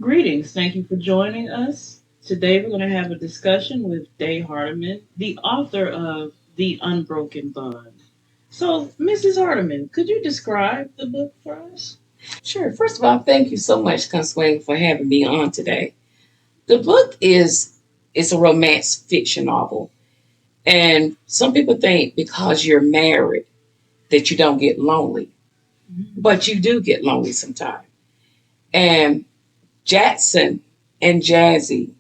Greetings. Thank you for joining us. Today we're going to have a discussion with Hardeman, the author of The Unbroken Bond. So, Mrs. Hardeman, could you describe the book for us? Sure. First of all, thank you so much, Consuelo, for having me on today. The book is it's a romance fiction novel, and some people think because you're married that you don't get lonely, but you do get lonely sometimes. And Jackson and Jazzy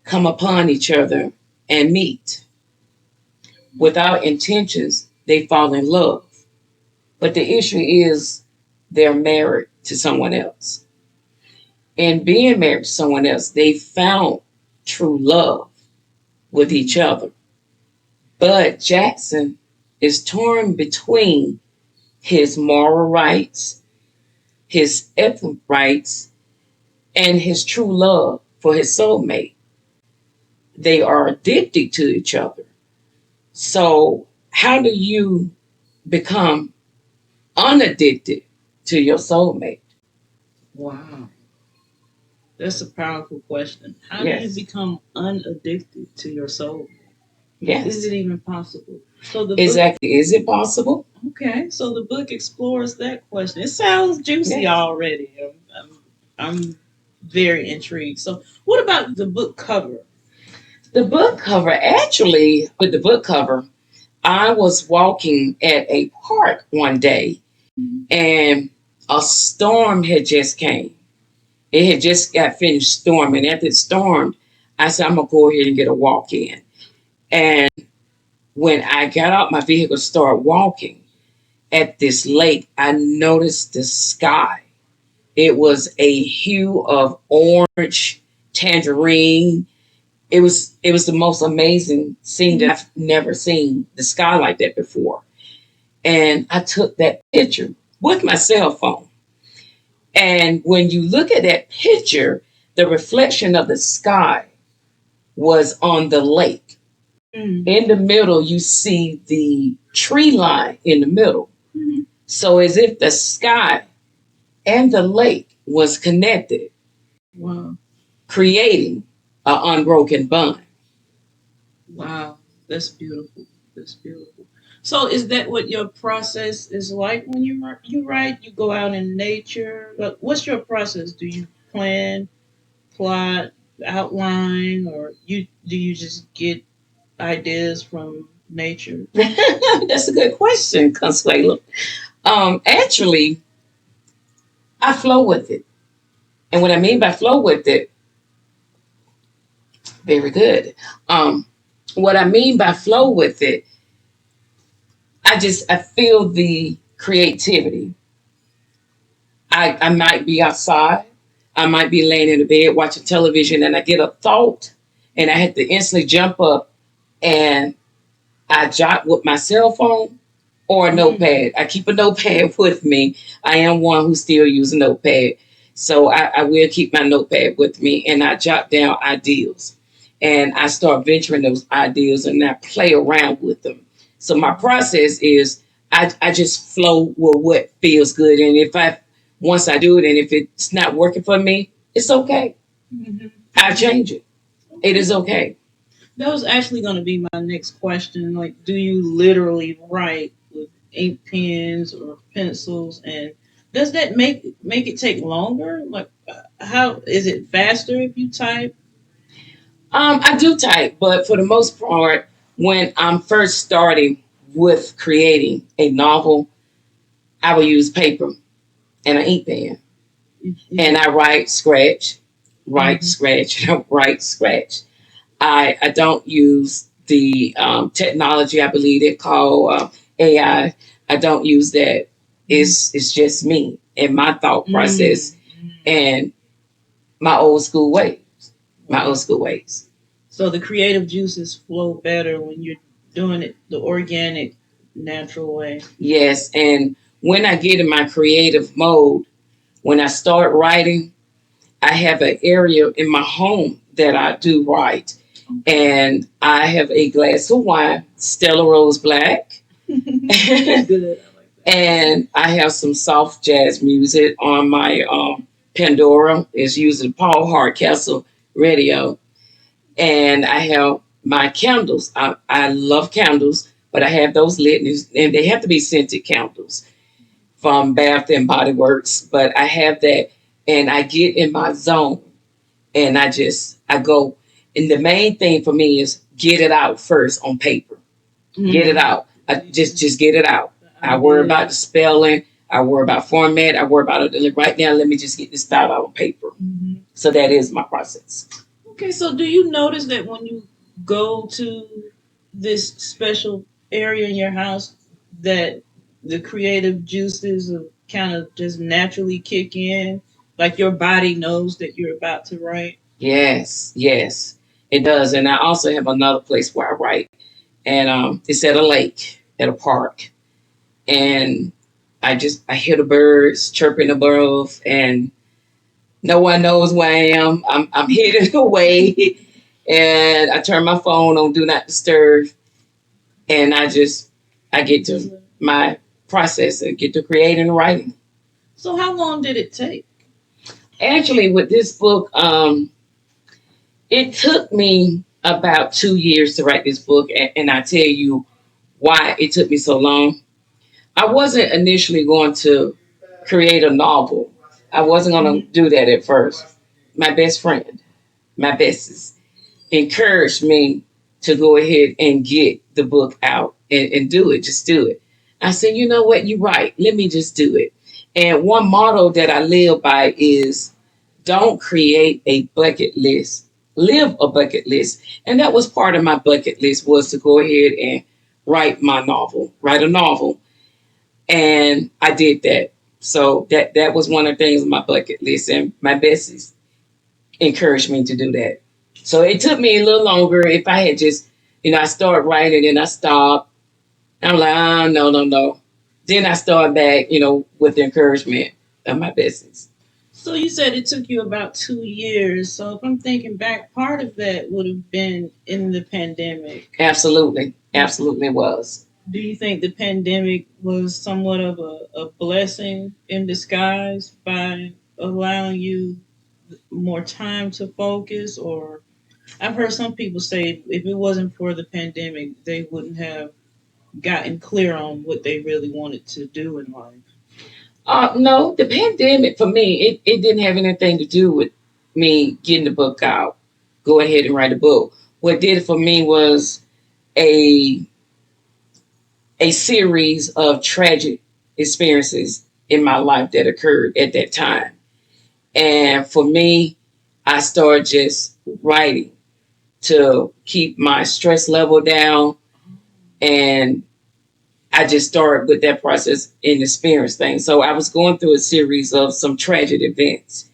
come upon each other and meet without intentions. They fall in love, but the issue is they're married to someone else. And being married to someone else, they found true love with each other. But Jackson is torn between his moral rights, his ethical rights, and his true love for his soulmate. They are addicted to each other. So, how do you become unaddicted to your soulmate? Wow, that's a powerful question. How do you Yes. become unaddicted to your soul? Is Yes. it even possible? So the book, Exactly. Is it possible? okay, so the book explores that question. It sounds juicy Yes. already. I'm very intrigued. So, what about the book cover? The book cover, actually, with the book cover, I was walking at a park one day and a storm had just came. It had just got finished storming. After it stormed, I said, I'm going to go ahead and get a walk in. And when I got out my vehicle, started walking at this lake, I noticed the sky. It was a hue of orange, tangerine. It was the most amazing scene that I've never seen the sky like that before. And I took that picture with my cell phone. And when you look at that picture, the reflection of the sky was on the lake. In the middle, you see the tree line in the middle. So as if the sky and the lake was connected. Wow. Creating an unbroken bond. Wow. That's beautiful. That's beautiful. So is that what your process is like when you write? You go out in nature. What's your process? Do you plan, plot, outline, or you just get ideas from nature? That's a good question, Consuelo. Actually, I flow with it. And what I mean by flow with it, very good. Um, what I mean by flow with it, I feel the creativity. I might be outside, I might be laying in the bed watching television, and I get a thought, and I have to instantly jump up and I jot with my cell phone or a notepad. I keep a notepad with me. I am one who still uses a notepad. So I will keep my notepad with me and I jot down ideas. And I start venturing those ideas and I play around with them. So my process is I just flow with what feels good. And if I once I do it and if it's not working for me, it's okay. I change it. It is okay. That was actually going to be my next question. Like, do you literally write with ink pens or pencils, and does that make it take longer? Like, how is it faster if you type? I do type, but for the most part, when I'm first starting with creating a novel, I will use paper and an ink pen, and I write, scratch, write, scratch, write, scratch. I don't use the technology. I believe they call AI. I don't use that. It's just me and my thought process and my old school ways. My old school ways. So the creative juices flow better when you're doing it the organic, natural way. Yes, and when I get in my creative mode, when I start writing, I have an area in my home that I do write. And I have a glass of wine, Stella Rose Black. Good. And I have some soft jazz music on my Pandora is using Paul Hardcastle radio, and I have my candles. I love candles, but I have those lit, and they have to be scented candles from Bath and Body Works. But I have that, and I get in my zone, and I go. And the main thing for me is get it out first on paper. Get it out. I just get it out. I worry about the spelling. I worry about format. I worry about it. Right now, let me just get this out on paper. So that is my process. Okay, so do you notice that when you go to this special area in your house that the creative juices kind of just naturally kick in? Like your body knows that you're about to write? Yes, yes, it does. And I also have another place where I write, and it's at a lake, at a park, and I hear the birds chirping above, and no one knows where I am. I'm hidden away, and I turn my phone on do not disturb, and I get to my process and get to creating and writing. So how long did it take? Actually, with this book, it took me about 2 years to write this book, and I tell you why it took me so long. I wasn't initially going to create a novel. I wasn't going to do that at first. My best friend, my bestest, encouraged me to go ahead and get the book out and do it. Just do it. I said, you know what? You're right. Let me just do it. And one motto that I live by is don't create a bucket list. Live a bucket list. And that was part of my bucket list was to go ahead and write a novel. And I did that. So that was one of the things on my bucket list. And my besties encouraged me to do that. So it took me a little longer. If I had just, I started writing and I stopped. I'm like, no, no, no. Then I started back, with the encouragement of my business. So you said it took you about 2 years. So if I'm thinking back, part of that would have been in the pandemic. Absolutely. Absolutely was. Do you think the pandemic was somewhat of a blessing in disguise by allowing you more time to focus? Or I've heard some people say if it wasn't for the pandemic, they wouldn't have gotten clear on what they really wanted to do in life. No, the pandemic for me, it didn't have anything to do with me getting the book out, go ahead and write a book. What did it for me was a a series of tragic experiences in my life that occurred at that time. And for me, I started just writing to keep my stress level down. And I just started with that process and experience things. So I was going through a series of some tragic events.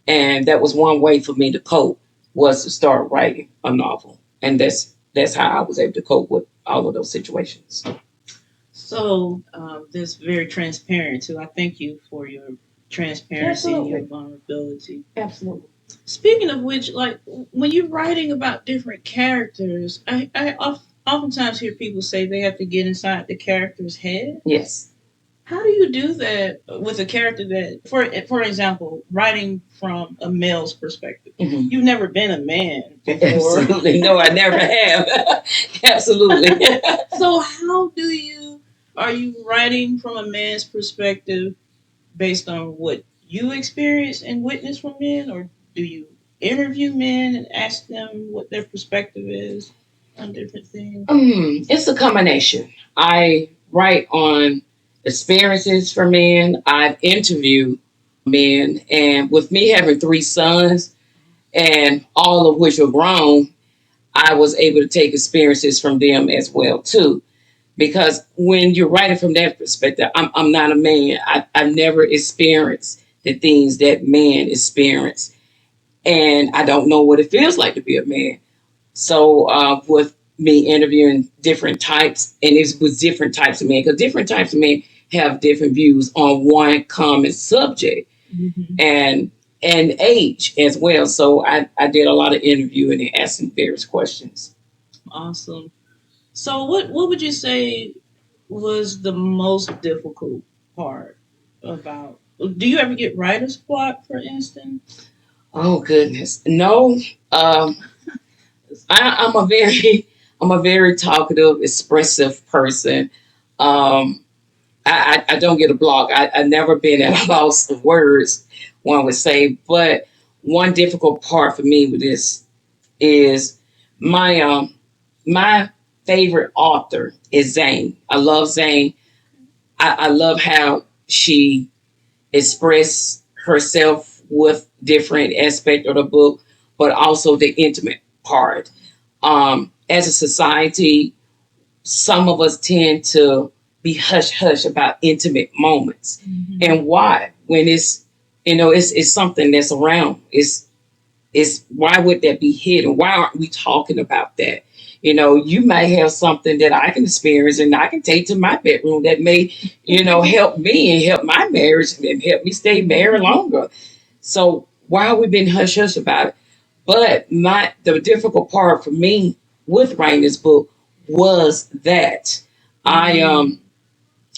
And that was one way for me to cope was to start writing a novel. And that's how I was able to cope with all of those situations. So that's very transparent too. I thank you for your transparency and your vulnerability. Absolutely. Speaking of which, like when you're writing about different characters, oftentimes hear people say they have to get inside the character's head. Yes. How do you do that with a character that, for example, writing from a male's perspective? Mm-hmm. You've never been a man before. Absolutely, no, I never have. Absolutely. So how are you writing from a man's perspective based on what you experience and witness from men, or do you interview men and ask them what their perspective is on different things? It's a combination. I write on experiences for men. I've interviewed men, and with me having three sons, and all of which are grown, I was able to take experiences from them as well too. Because when you're writing from that perspective, I'm not a man. I've never experienced the things that men experience, and I don't know what it feels like to be a man. So with me interviewing different types, and it was different types of men, because different types of men have different views on one common subject, mm-hmm. and age as well. So I did a lot of interviewing and asking various questions. Awesome. So what would you say was the most difficult part about Do you ever get writer's block, for instance? Oh goodness, no. Um, I'm a very, I'm a very talkative, expressive person. Um, I don't get a block. I've never been at a loss of words, one would say. But one difficult part for me with this is my my favorite author is Zane. I love Zane. I love how she expressed herself with different aspect of the book, but also the intimate part. As a society, some of us tend to be hush hush about intimate moments. Mm-hmm. And why? When it's, it's something that's around. It's why would that be hidden? Why aren't we talking about that? You might have something that I can experience and I can take to my bedroom that may, help me and help my marriage and help me stay married longer. So why are we being hush hush about it? But the difficult part for me with writing this book was that I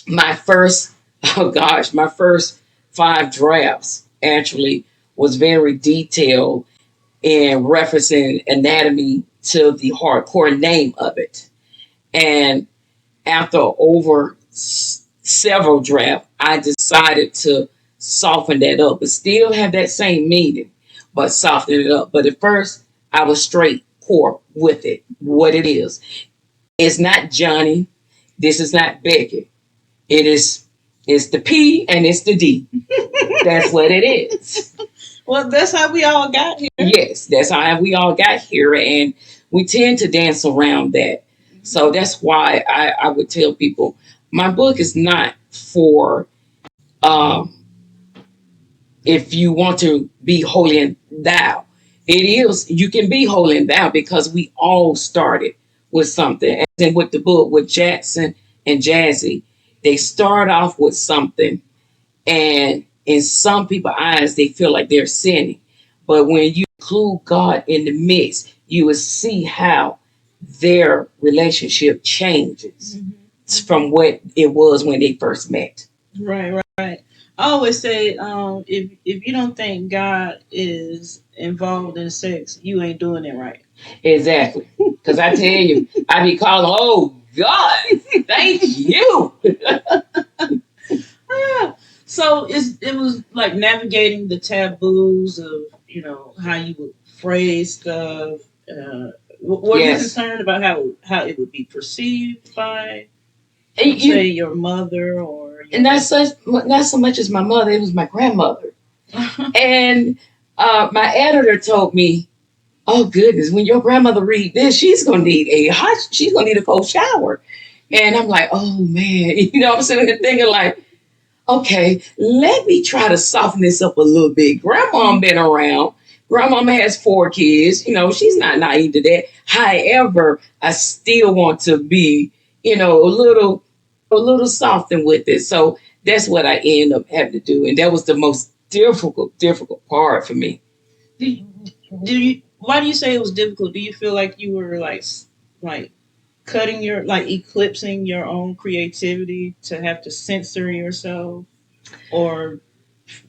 my first oh gosh, my first 5 drafts actually was very detailed in referencing anatomy to the hardcore name of it. And after over several drafts, I decided to soften that up, but still have that same meaning, but soften it up. But at first, I was straight core with it, what it is. It's not Johnny. This is not Becky. It is. It's the P and it's the D. That's what it is. Well, that's how we all got here. Yes, that's how we all got here, and we tend to dance around that. So that's why I would tell people my book is not for um, if you want to be holy and thou. It is, you can be holy and thou because we all started with something. And with the book, with Jackson and Jazzy, they start off with something, and in some people's eyes, they feel like they're sinning. But when you include God in the mix, you will see how their relationship changes from what it was when they first met. Right, right. I always say, if you don't think God is involved in sex, you ain't doing it right. Exactly. Because I tell you, I be calling, oh God, thank you. So it was like navigating the taboos of how you would phrase stuff. Were you Yes. concerned about how it would be perceived by, And say, your mother or and not so much as my mother, it was my grandmother. And my editor told me, oh goodness, when your grandmother read this, she's gonna need a cold shower. And I'm like, oh man, I'm sitting there thinking like, okay, let me try to soften this up a little bit. Grandma been around. Grandmama has 4 kids. She's not naive to that. However, I still want to be, a little softened with it. So that's what I end up having to do. And that was the most difficult part for me. Why do you say it was difficult? Do you feel like you were like cutting your like eclipsing your own creativity to have to censor yourself, or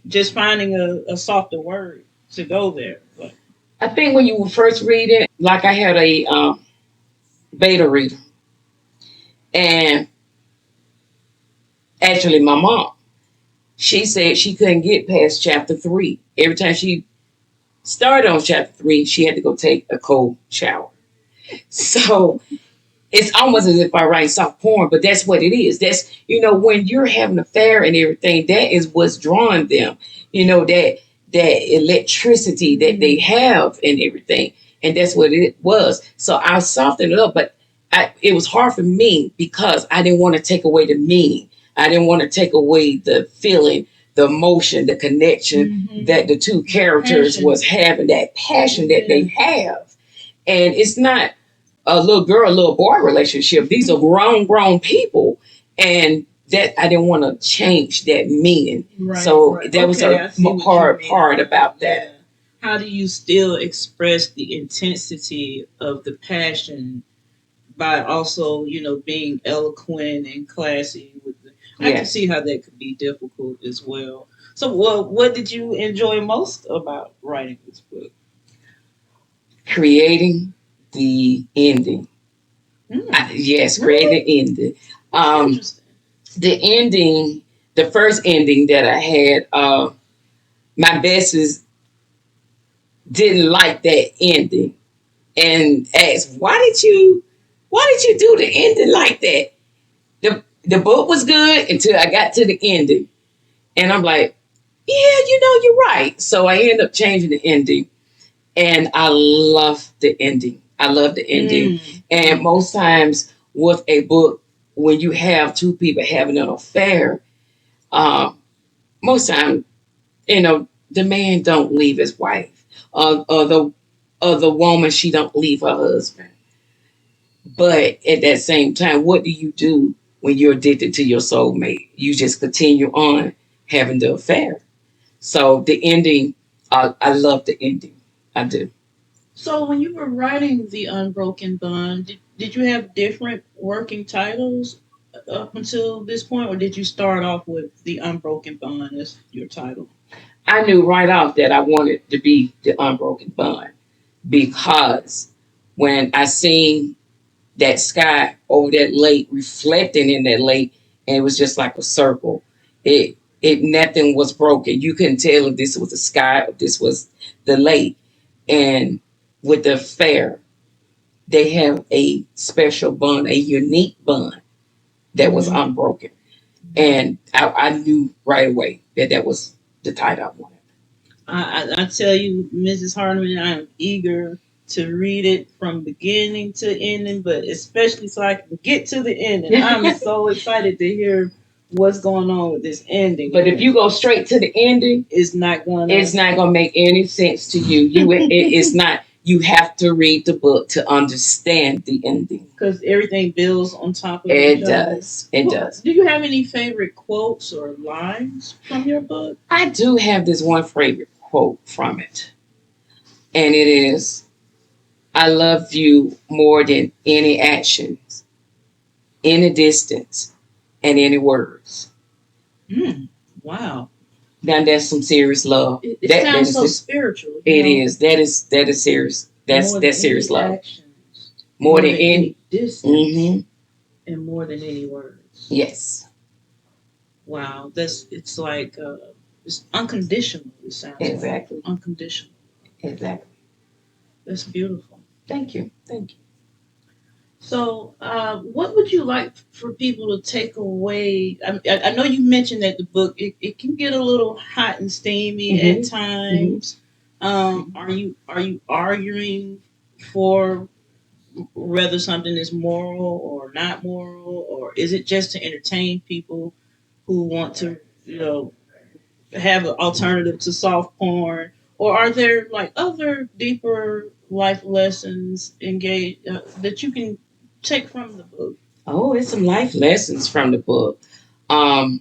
just finding a softer word to go there? But I think when you first read it, like I had a beta reader, and actually my mom, she said she couldn't get past chapter 3. Every time she started on chapter 3, she had to go take a cold shower. So it's almost as if I write soft porn, but that's what it is. That's, when you're having an affair and everything, that is what's drawing them, that electricity that they have and everything. And that's what it was. So I softened it up, but it was hard for me because I didn't want to take away the meaning. I didn't want to take away the feeling, the emotion, the connection that the two characters was having, that passion that they have. And it's not a little girl, little boy relationship. These are grown people, and that I didn't want to change that meaning. Right, so right. That was a hard part about that. Yeah. How do you still express the intensity of the passion by also, being eloquent and classy with I can see how that could be difficult as well. So, well, what did you enjoy most about writing this book? Creating the ending. Yes, creating the ending. Interesting. The ending, the first ending that I had, my besties didn't like that ending and asked, why did you do the ending like that? The book was good until I got to the ending. And I'm like, yeah, you're right. So I ended up changing the ending. And I love the ending. I love the ending. And most times with a book, when you have two people having an affair, uh, most times, the man don't leave his wife, or the woman, she don't leave her husband. But at that same time, what do you do when you're addicted to your soulmate? You just continue on having the affair. So the ending, I love the ending. I do. So, when you were writing the Unbroken Bond, did you have different working titles up until this point, or did you start off with the Unbroken Bond as your title? I knew right off that I wanted to be the Unbroken Bond because when I seen that sky over that lake, reflecting in that lake, and it was just like a circle. It nothing was broken. You couldn't tell if this was the sky or this was the lake. And with the fair, they have a special bond, a unique bond that was unbroken. And I knew right away that that was the title I wanted. I tell you, Mrs. Hardeman, I am eager to read it from beginning to ending, but especially so I can get to the ending. I'm so excited to hear what's going on with this ending. But if you go straight to the ending, it's not gonna make any sense to you. It's not. You have to read the book to understand the ending because everything builds on top of it. It does. It does. Do you have any favorite quotes or lines from your book? I do have this one favorite quote from it, and it is, "I love you more than any actions, any distance, and any words." Wow. Now that's some serious love. It sounds so spiritual. It is. That is serious. That's serious love. Actions, more than any distance, and more than any words. Yes. Wow. It's like it's unconditional. It sounds exactly like unconditional. Exactly. That's beautiful. Thank you. Thank you. So, what would you like for people to take away? I know you mentioned that the book it can get a little hot and steamy at times. Are you arguing for whether something is moral or not moral, or is it just to entertain people who want to, have an alternative to soft porn, or are there like other deeper life lessons that you can take from the book? Oh, it's some life lessons from the book. Um,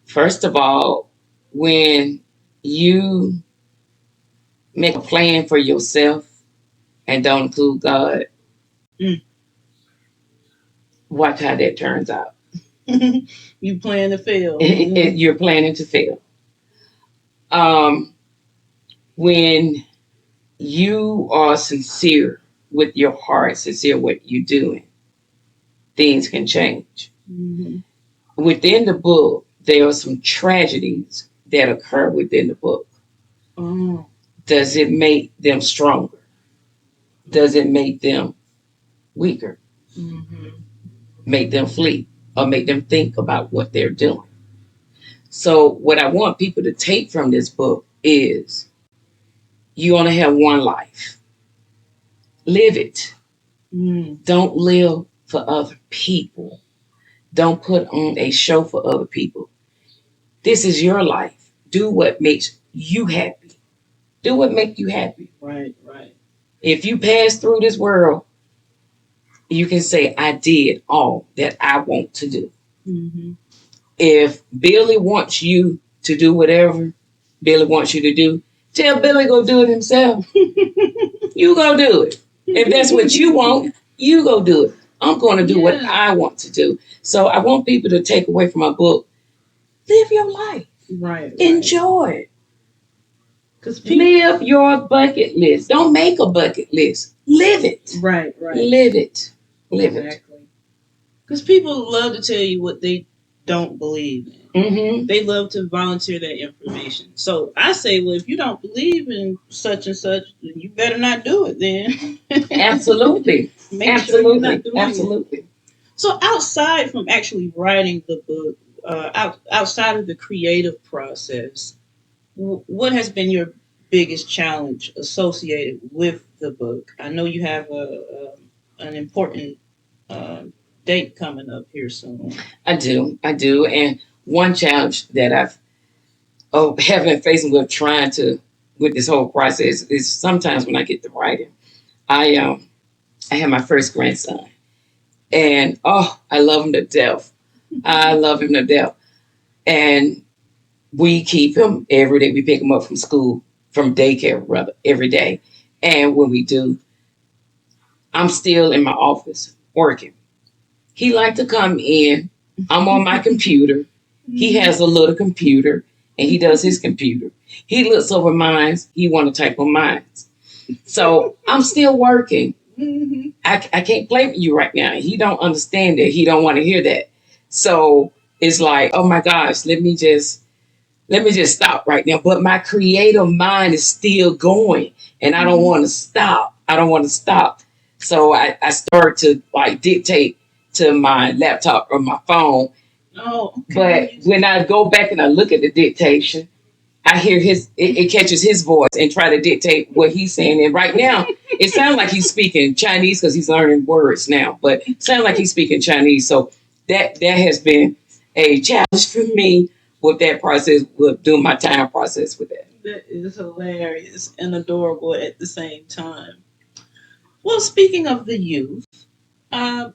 First of all, when you make a plan for yourself and don't include God, watch how that turns out. You plan to fail. You're planning to fail. Um, when you are sincere with your heart, sincere what you're doing, things can change. Within the book, there are some tragedies that occur within the book. Does it make them stronger? Does it make them weaker? Make them flee or make them think about what they're doing? So, what I want people to take from this book is you only have one life. Live it. Don't live for other people. Don't put on a show for other people. This is your life. Do what makes you happy. Do what makes you happy. Right, right. If you pass through this world, you can say, I did all that I want to do. If Billy wants you to do whatever Billy wants you to do, tell Billy go do it himself. You go do it. If that's what you want, you go do it. I'm going to do what Yeah. I want to do. So I want people to take away from my book, live your life, Right, right. enjoy it. Because people, Live your bucket list. Don't make a bucket list. Live it. right, right. Live it. Live it. Exactly. Because people love to tell you what they don't believe in. Mm-hmm. They love to volunteer that information. So I say, well, if you don't believe in such and such, then you better not do it then. Absolutely. Make sure you're not Absolutely. doing it. Absolutely. So outside from actually writing the book, outside of the creative process, what has been your biggest challenge associated with the book? I know you have an important uh, date coming up here soon. I do. I do. And one challenge that I've have been facing with trying to with this whole process is sometimes when I get to writing, I I have my first grandson, and oh, I love him to death. I love him to death, and we keep him every day. We pick him up from school, from daycare rather, every day. And when we do, I'm still in my office working. He like to come in. I'm on my computer. He has a little computer, and he does his computer. He looks over mine. He want to type on mine. So I'm still working. Mhm. I can't play with you right now. He don't understand it. He don't want to hear that. So it's like, oh my gosh, let me just stop right now. But my creative mind is still going, and I don't want to stop. I don't want to stop. So I start to like dictate to my laptop or my phone. Oh, But okay. when I go back and I look at the dictation, I hear it catches his voice and try to dictate what he's saying. And right now, it sounds like he's speaking Chinese because he's learning words now, but it sounds like he's speaking Chinese. So that has been a challenge for me with that process, with doing my time process with that. That is hilarious and adorable at the same time. Well, speaking of the youth, uh,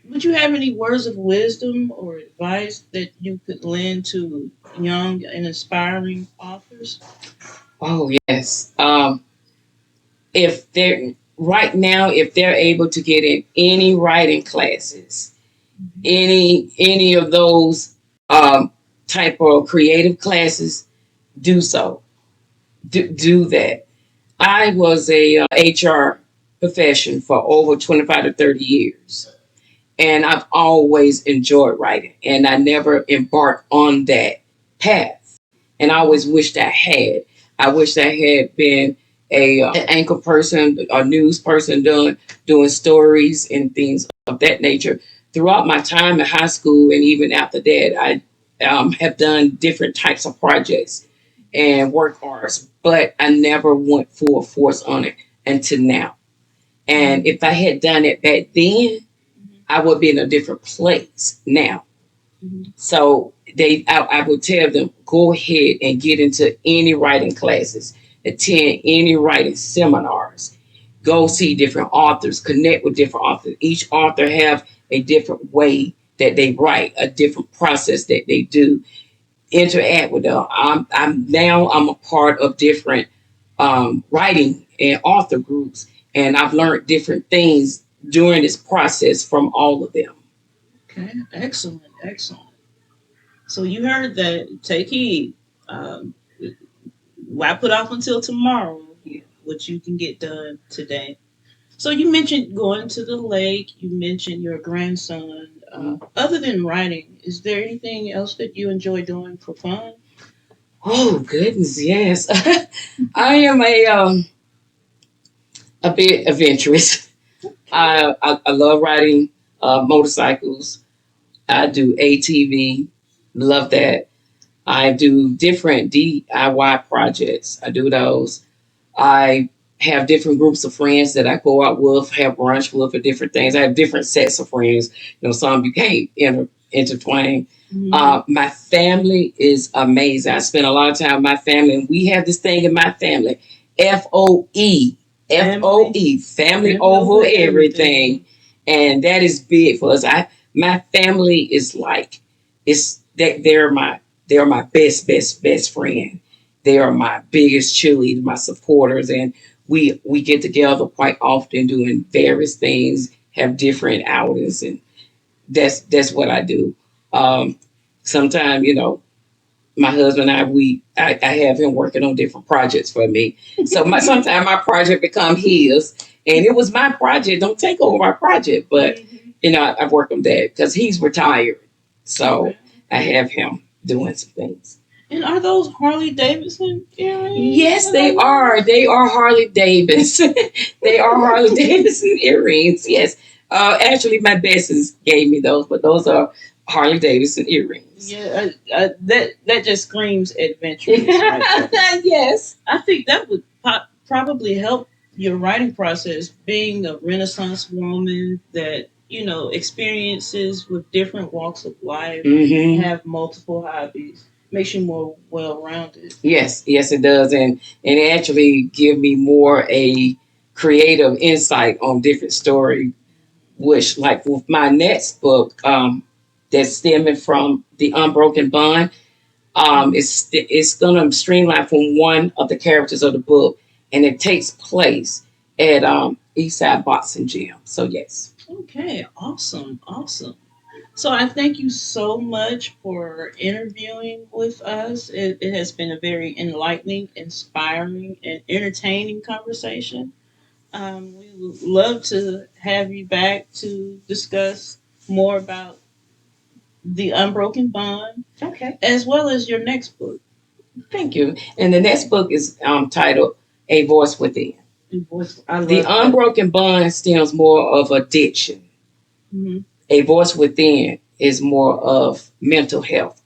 would you have any words of wisdom or advice that you could lend to young and aspiring authors? Oh yes. If they're right now, if they're able to get in any writing classes, any of those type of creative classes, do so. Do that. I was a HR profession for over 25 to 30 years. And I've always enjoyed writing. And I never embarked on that path. And I always wished I had. I wish I had been an anchor person, a news person doing stories and things of that nature. Throughout my time in high school and even after that, I have done different types of projects and work hours, but I never went full force on it until now. And if I had done it back then, I would be in a different place now. Mhm. So I would tell them, go ahead and get into any writing classes, attend any writing seminars, go see different authors, connect with different authors. Each author have a different way that they write, a different process that they do. Interact with them. I'm a part of different writing and author groups, and I've learned different things during this process from all of them. Okay, excellent, excellent. So you heard that. Take heed. Um, why put off until tomorrow what you can get done today? So you mentioned going to the lake. You mentioned your grandson. Other than writing, is there anything else that you enjoy doing for fun? Oh goodness, yes. I am a bit adventurous. I love riding motorcycles. I do ATV. Love that. I do different DIY projects. I do those. I have different groups of friends that I go out with, have brunch with, for different things. I have different sets of friends. Some you can't intertwine. Mm-hmm. My family is amazing. I spend a lot of time with my family, and we have this thing in my family: FOE, Family, FOE, family family over over everything, everything. and that is big for us. My family is like it's that they're my best friend. They are my biggest cheerleaders, my supporters, and we get together quite often doing various things, have different outings, and that's what I do. Um, Sometimes, my husband and I have him working on different projects for me. So sometimes my project become his, and it was my project. Don't take over my project, but I work on that because he's retired, so I have him doing some things. And are those Harley Davidson earrings? Yes, they are. They are Harley Davidson. They are Harley Davidson earrings. Yes. Actually, my besties gave me those, but those are Harley Davidson earrings. Yeah, that just screams adventurous. Right there. Yes, I think that would probably help your writing process. Being a Renaissance woman that experiences with different walks of life, have multiple hobbies, makes you more well rounded. Yes, yes, it does, and it actually give me more a creative insight on different story. Which, like with my next book, that's stemming from the Unbroken Bond, it's gonna streamline from one of the characters of the book, and it takes place at Eastside Boxing Gym. So yes. Okay, awesome, awesome. So I thank you so much for interviewing with us. It has been a very enlightening, inspiring, and entertaining conversation. We would love to have you back to discuss more about the Unbroken Bond, Okay. as well as your next book. Thank you. And the next book is titled A Voice Within. I love The that. Unbroken Bond stems more of addiction. Mm-hmm. A Voice Within is more of mental health.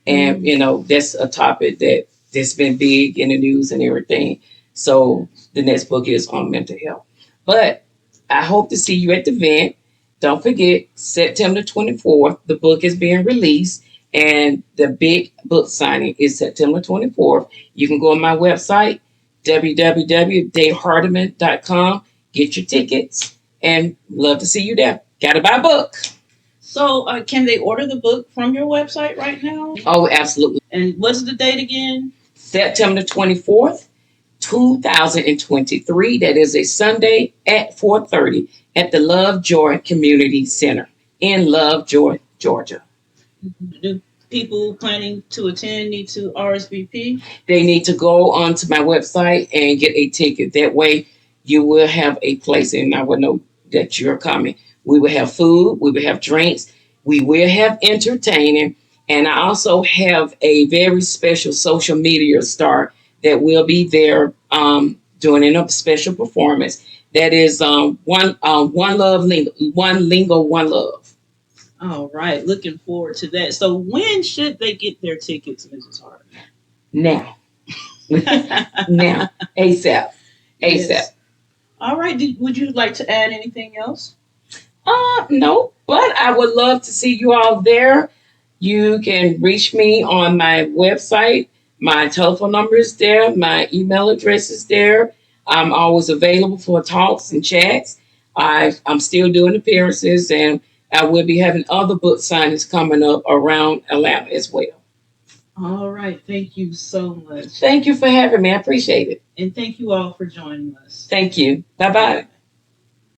And, that's a topic that's been big in the news and everything. So the next book is on mental health. But I hope to see you at the event. Don't forget, September 24th, the book is being released, and the big book signing is September 24th. You can go on my website, www.davehardeman.com, get your tickets, and love to see you there. Gotta buy a book. So, can they order the book from your website right now? Oh, absolutely. And what's the date again? September 24th, 2023. That is a Sunday at 4:30 at the Lovejoy Community Center in Lovejoy, Georgia. Do people planning to attend need to RSVP? They need to go onto my website and get a ticket. That way, you will have a place, and I will know that you're coming. We will have food, we will have drinks, we will have entertaining, and I also have a very special social media star that will be there doing a special performance. That is one love lingo, one love. All right, looking forward to that. So, when should they get their tickets, Mrs. Hart? Now. Now, ASAP. ASAP. Yes. All right. Would you like to add anything else? No, but I would love to see you all there. You can reach me on my website. My telephone number is there. My email address is there. I'm always available for talks and chats. I'm still doing appearances, and I will be having other book signings coming up around Atlanta as well. All right. Thank you so much. Thank you for having me. I appreciate it. And thank you all for joining us. Thank you. Bye bye.